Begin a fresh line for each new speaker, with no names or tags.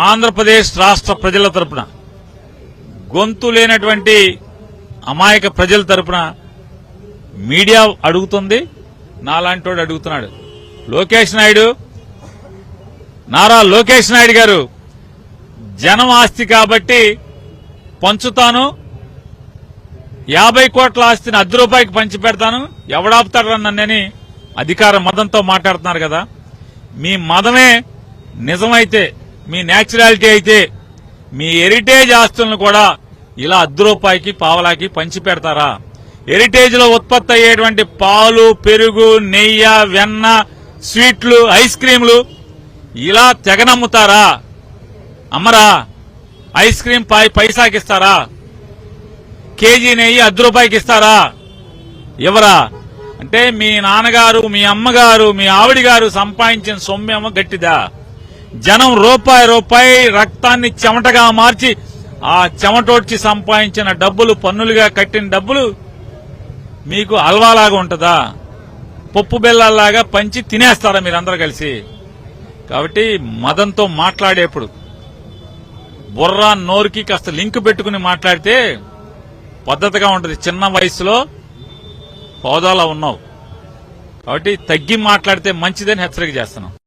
ఆంధ్రప్రదేశ్ రాష్ట్ర ప్రజల తరపున, గొంతు లేనటువంటి అమాయక ప్రజల తరపున మీడియా అడుగుతుంది, నాలాంటోడు అడుగుతున్నాడు. నారా లోకేష్ నాయుడు గారు జనం ఆస్తి కాబట్టి పంచుతాను, 50 కోట్ల ఆస్తిని ₹10 పంచి పెడతాను, ఎవడాపుతాడు నన్నని అధికార మదంతో మాట్లాడుతున్నారు కదా. మీ మదమే నిజమైతే, మీ న్యాచురాలిటీ అయితే, మీ హెరిటేజ్ ఆస్తులను కూడా ఇలా ₹10 పావలాకి పంచి పెడతారా? హెరిటేజ్ లో ఉత్పత్తి అయ్యేటువంటి పాలు, పెరుగు, నెయ్యి, వెన్న, స్వీట్లు, ఐస్ క్రీంలు ఇలా తెగనమ్ముతారా? అమ్మరా? Ice cream పైసాకిస్తారా? కేజీ నెయ్యి ₹10 ఇస్తారా? ఎవరా? అంటే మీ నాన్నగారు, మీ అమ్మగారు, మీ ఆవిడ గారు సంపాదించిన సొమ్మేమో గట్టిదా? జనం రూపాయి రక్తాన్ని చెమటగా మార్చి ఆ చెమటోడ్చి సంపాదించిన డబ్బులు, పన్నులుగా కట్టిన డబ్బులు మీకు అల్వాలాగా ఉంటుందా? పప్పు బెల్లాల్లాగా పంచి తినేస్తారా మీరందరూ కలిసి? కాబట్టి మదంతో మాట్లాడేప్పుడు బుర్రా నోరుకి కాస్త లింక్ పెట్టుకుని మాట్లాడితే పద్ధతిగా ఉంటుంది. చిన్న వయసులో హోదాలో ఉన్నావు కాబట్టి తగ్గి మాట్లాడితే మంచిదని హెచ్చరిక చేస్తున్నాం.